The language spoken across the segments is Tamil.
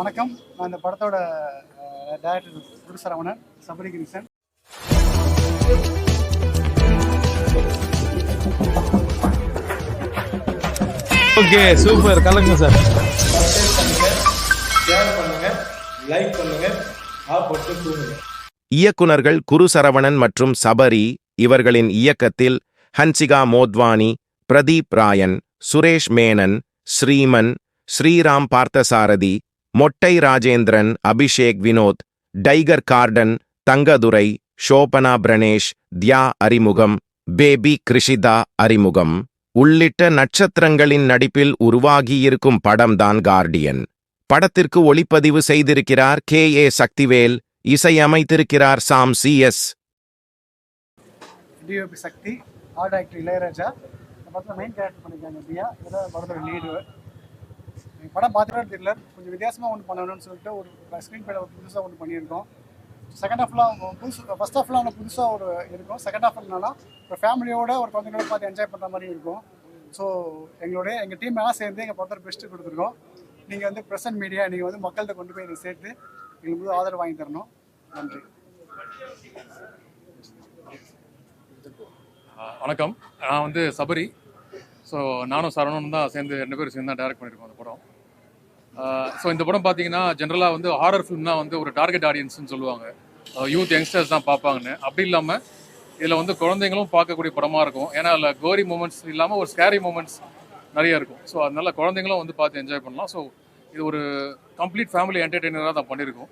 வணக்கம். நான் இந்த படத்தோட டைரக்டர் குரு சரவணன், சபரி கிருஷ்ணன். ஓகே, சூப்பர், கலங்க சார். லைக் பண்ணுங்க, ஆப்போட்டு தூங்குங்க. இயக்குனர்கள் குரு சரவணன் மற்றும் சபரி இவர்களின் இயக்கத்தில் ஹன்சிகா மோத்வானி, பிரதீப் ராயன், சுரேஷ் மேனன், ஸ்ரீமன், ஸ்ரீராம் பார்த்தசாரதி, மொட்டை ராஜேந்திரன், அபிஷேக் வினோத், டைகர் கார்டன், தங்கதுரை, ஷோபனா பிரணேஷ், தியா அறிமுகம், பேபி கிருஷிதா அறிமுகம் உள்ளிட்ட நட்சத்திரங்களின் நடிப்பில் உருவாகியிருக்கும் படம்தான் கார்டியன். படத்திற்கு ஒளிப்பதிவு செய்திருக்கிறார் கே.ஏ. சக்திவேல், இசையமைத்திருக்கிறார் சாம் சி.எஸ். டிஓபி சக்தி, ஆர்ட் ஆக்டர் இளையராஜா. இந்த படத்தில் மெயின் கேரக்டர் பண்ணியிருக்காங்க தியா. இதெல்லாம் படத்தோட லீடு. படம் பார்த்துட்டு தெரியல, கொஞ்சம் வித்தியாசமாக ஒன்று பண்ணணும்னு சொல்லிட்டு ஒரு ஸ்க்ரீன் பிளே புதுசாக ஒன்று பண்ணியிருக்கோம். செகண்ட் ஹாஃப்லாம் ஃபர்ஸ்ட் ஹாஃப்லாம் ஒன்று புதுசாக ஒரு இருக்கும். செகண்ட் ஹாஃப் என்னன்னா ஒரு ஃபேமிலியோட ஒரு குழந்தைங்களோட பார்த்து என்ஜாய் பண்ணுற மாதிரி இருக்கும். ஸோ எங்கள் டீம் எல்லாம் சேர்ந்து எங்கள் படத்தோட பெஸ்ட்டு கொடுத்துருக்கோம். நீங்கள் வந்து ப்ரெசன்ட் மீடியா, நீங்கள் வந்து மக்கள்கிட்ட கொண்டு போய் இதை சேர்த்து எங்களுக்கு ஆதரவு வாங்கி தரணும். நன்றி. வணக்கம், நான் வந்து சபரி. ஸோ நானும் சரவணனும் தான் சேர்ந்து 2 பேரும் சேர்ந்து தான் டைரக்ட் பண்ணியிருக்கோம் அந்த படம். ஸோ இந்த படம் பார்த்தீங்கன்னா ஜென்ரலாக வந்து ஹாரர் ஃபிலிம்னா வந்து ஒரு டார்கெட் ஆடியன்ஸ்னு சொல்லுவாங்க, யூத் யங்ஸ்டர்ஸ் தான் பார்ப்பாங்கன்னு. அப்படி இல்லாமல் இதில் வந்து குழந்தைங்களும் பார்க்கக்கூடிய படமாக இருக்கும். ஏன்னா அதில் கோரி மூமெண்ட்ஸ் இல்லாமல் ஒரு ஸ்கேரி மூமெண்ட்ஸ் நிறைய இருக்கும். ஸோ அதனால குழந்தைங்களும் வந்து பார்த்து என்ஜாய் பண்ணலாம். ஸோ இது ஒரு கம்ப்ளீட் ஃபேமிலி என்டர்டெய்னராக தான் பண்ணியிருக்கோம்.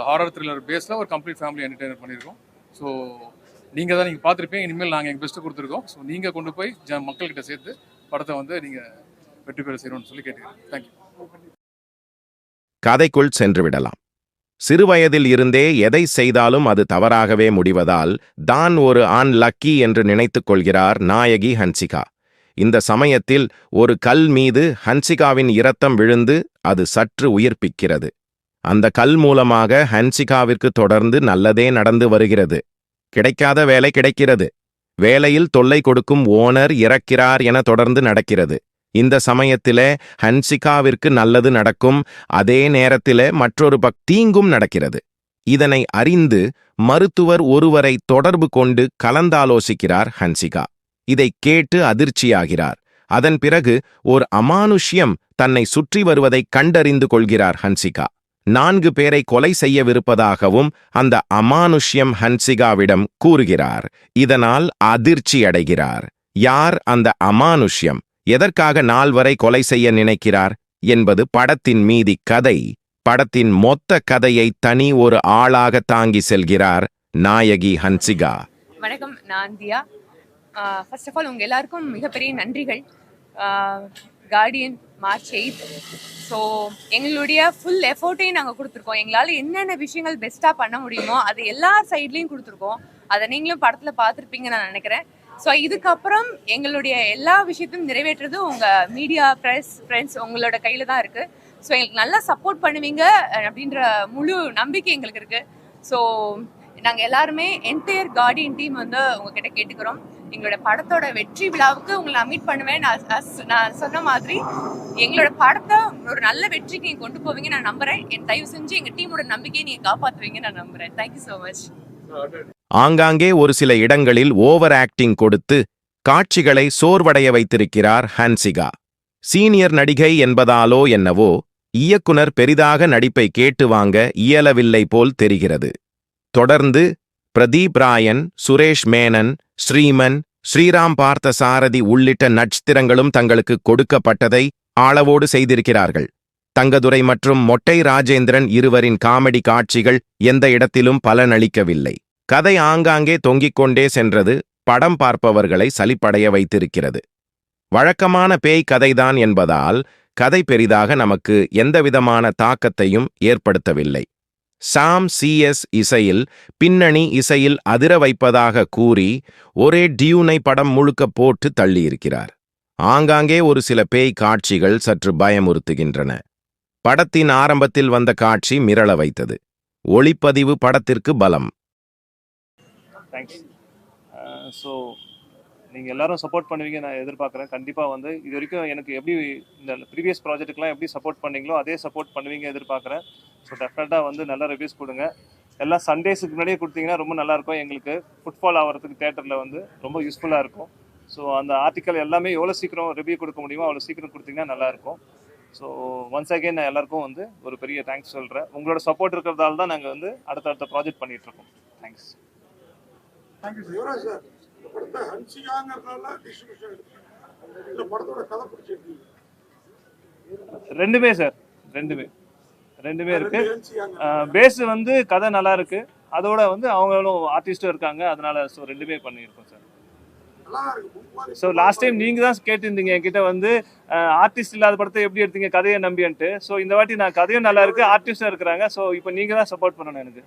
ஹாரர் த்ரில்லர் பேஸில் ஒரு கம்ப்ளீட் ஃபேமிலி என்டர்டெய்னர் பண்ணியிருக்கோம். ஸோ நீங்கள் பார்த்துருப்பீங்க. இனிமேல் நாங்கள் எங்கள் பெஸ்ட்டு கொடுத்துருக்கோம். ஸோ நீங்கள் கொண்டு போய் மக்கள்கிட்ட சேர்த்து படத்தை வந்து நீங்கள் வெற்றி பெற செய்யணும்னு சொல்லி கேட்டுக்கிறேன். தேங்க்யூ. கதைக்குள் சென்று விடலாம். சிறுவயதில் இருந்தே எதை செய்தாலும் அது தவறாகவே முடிவதால் தான் ஒரு ஆண் லக்கி என்று நினைத்துக் கொள்கிறார் நாயகி ஹன்சிகா. இந்த சமயத்தில் ஒரு கல் மீது ஹன்சிகாவின் இரத்தம் விழுந்து அது சற்று உயிர்ப்பிக்கிறது. அந்த கல் மூலமாக ஹன்சிகாவிற்கு தொடர்ந்து நல்லதே நடந்து வருகிறது. கிடைக்காத வேலை கிடைக்கிறது. வேலையில் தொல்லை கொடுக்கும் ஓனர் இறக்கிறார் என தொடர்ந்து நடக்கிறது. இந்த சமயத்திலே ஹன்சிகாவிற்கு நல்லது நடக்கும், அதே நேரத்திலே மற்றொரு தீங்கும் நடக்கிறது. இதனை அறிந்து மருத்துவர் ஒருவரை தொடர்பு கொண்டு கலந்தாலோசிக்கிறார் ஹன்சிகா. இதை கேட்டு அதிர்ச்சியாகிறார். அதன் பிறகு ஓர் அமானுஷ்யம் தன்னை சுற்றி வருவதை கண்டறிந்து கொள்கிறார் ஹன்சிகா. 4 பேரை கொலை செய்யவிருப்பதாகவும் அந்த அமானுஷ்யம் ஹன்சிகாவிடம் கூறுகிறார். இதனால் அதிர்ச்சி அடைகிறார். யார் அந்த அமானுஷ்யம், எதற்காக 4 வரை கொலை செய்ய நினைக்கிறார் என்பது படத்தின் மீதி கதை. படத்தின் மொத்த கதையை தனி ஒரு ஆளாக தாங்கி செல்கிறார் நாயகி ஹன்சிகா. வணக்கம், நான் தியா. ஃபர்ஸ்ட் ஆஃப் ஆல் உங்கள் எல்லாருக்கும் மிகப்பெரிய நன்றிகள். Guardian March 8. ஸோ எங்களுடைய ஃபுல் எஃபோர்ட்டையும் நாங்கள் கொடுத்துருக்கோம். எங்களால் என்னென்ன விஷயங்கள் பெஸ்ட்டாக பண்ண முடியுமோ அது எல்லா சைட்லேயும் கொடுத்துருக்கோம். அதை நீங்களும் படத்தில் பார்த்துருப்பீங்கன்னு நான் நினைக்கிறேன். ஸோ இதுக்கப்புறம் எங்களுடைய எல்லா விஷயத்தையும் நிறைவேற்றுறது உங்கள் மீடியா, ப்ரெஸ், ஃப்ரெண்ட்ஸ் உங்களோட கையில் தான் இருக்குது. ஸோ எங்களுக்கு நல்லா சப்போர்ட் பண்ணுவீங்க அப்படின்ற முழு நம்பிக்கை எங்களுக்கு இருக்குது. ஸோ நாங்கள் எல்லாருமே என்டையர் கார்டியன் டீம் வந்து உங்ககிட்ட கேட்டுக்கிறோம். எங்களோட படத்தோட வெற்றி விழாவுக்கு உங்களை மீட் பண்ணுவேன். நான் சொன்ன மாதிரி எங்களோட படத்தை ஒரு நல்ல வெற்றிக்கு நீங்கள் கொண்டு போவீங்க நான் நம்புகிறேன். என் தயவு செஞ்சு எங்கள் டீமோட நம்பிக்கையை நீங்கள் காப்பாற்றுவீங்க நான் நம்புகிறேன். Thank you so much. ஆங்காங்கே ஒரு சில இடங்களில் ஓவர் ஆக்டிங் கொடுத்து காட்சிகளை சோர்வடைய வைத்திருக்கிறார் ஹன்சிகா. சீனியர் நடிகை என்பதாலோ என்னவோ இயக்குனர் பெரிதாக நடிப்பை கேட்டு வாங்க இயலவில்லை போல் தெரிகிறது. தொடர்ந்து பிரதீப் ராயன், சுரேஷ் மேனன், ஸ்ரீமன், ஸ்ரீராம் பார்த்தசாரதி உள்ளிட்ட நட்சத்திரங்களும் தங்களுக்கு கொடுக்கப்பட்டதை ஆளவோடு செய்திருக்கிறார்கள். தங்கதுரை மற்றும் மொட்டை ராஜேந்திரன் இருவரின் காமெடி காட்சிகள் எந்த இடத்திலும் பலனளிக்கவில்லை. கதை ஆங்காங்கே தொங்கிக் கொண்டே சென்றது படம் பார்ப்பவர்களை சலிப்படைய வைத்திருக்கிறது. வழக்கமான பேய் கதைதான் என்பதால் கதை பெரிதாக நமக்கு எந்தவிதமான தாக்கத்தையும் ஏற்படுத்தவில்லை. சாம் சி.எஸ். இசையில் பின்னணி இசையில் அதிர வைப்பதாக கூறி ஒரே டியூனை படம் முழுக்க போட்டு தள்ளியிருக்கிறார். ஆங்காங்கே ஒரு சில பேய் காட்சிகள் சற்று பயமுறுத்துகின்றன. படத்தின் ஆரம்பத்தில் வந்த காட்சி மிரள வைத்தது. ஒளிப்பதிவு படத்திற்கு பலம். தேங்க்ஸ். ஸோ நீங்கள் எல்லாரும் சப்போர்ட் பண்ணுவீங்க நான் எதிர்பார்க்குறேன். கண்டிப்பாக வந்து இது வரைக்கும் எனக்கு எப்படி இந்த ப்ரீவியஸ் ப்ராஜெக்ட்டுக்கெலாம் எப்படி சப்போர்ட் பண்ணீங்களோ அதே சப்போர்ட் பண்ணுவீங்க எதிர்பார்க்குறேன். ஸோ டெஃபினட்டாக வந்து நல்ல ரிவ்யூஸ் கொடுங்க. எல்லாம் சண்டேஸுக்கு முன்னாடியே கொடுத்தீங்கன்னா ரொம்ப நல்லாயிருக்கும். எங்களுக்கு ஃபுட்ஃபால் ஆகிறதுக்கு தேட்டரில் வந்து ரொம்ப யூஸ்ஃபுல்லாக இருக்கும். ஸோ அந்த ஆர்டிக்கல் எல்லாமே எவ்வளோ சீக்கிரம் ரிவ்யூ கொடுக்க முடியுமோ அவ்வளோ சீக்கிரம் கொடுத்தீங்கன்னா நல்லாயிருக்கும். ஸோ ஒன்ஸ் அகெயின் நான் எல்லாருக்கும் வந்து ஒரு பெரிய தேங்க்ஸ் சொல்கிறேன். உங்களோட சப்போர்ட் இருக்கிறதால தான் நாங்கள் வந்து அடுத்தடுத்த ப்ராஜெக்ட் பண்ணிகிட்ருக்கோம். தேங்க்ஸ். தேங்க்யூ யுவராஜ் சார், இந்த படத்தை ஹன்சிகாங்கிறதுனால டிஸ்ட்ரிபியூஷன் எடுத்துருக்கீங்க, இந்த படத்தோட கதை பிடிச்சிருக்கீங்க? ரெண்டுமே சார், ரெண்டுமே இருக்கு. பேஸ் வந்து கதை நல்லா இருக்கு, அதோட வந்து அவங்களும் ஆர்டிஸ்டும் இருக்காங்க, அதனால ஸோ ரெண்டுமே பண்ணியிருக்கோம் சார். ஸோ லாஸ்ட் டைம் நீங்கள் தான் கேட்டிருந்தீங்க என்கிட்ட வந்து ஆர்டிஸ்ட் இல்லாத படத்தை எப்படி எடுத்தீங்க கதையை நம்பின்ட்டு. ஸோ இந்த வாட்டி நான் கதையும் நல்லா இருக்கு, ஆர்டிஸ்டும் இருக்கிறாங்க. ஸோ இப்போ நீங்கள் தான் சப்போர்ட் பண்ணணும் எனக்கு.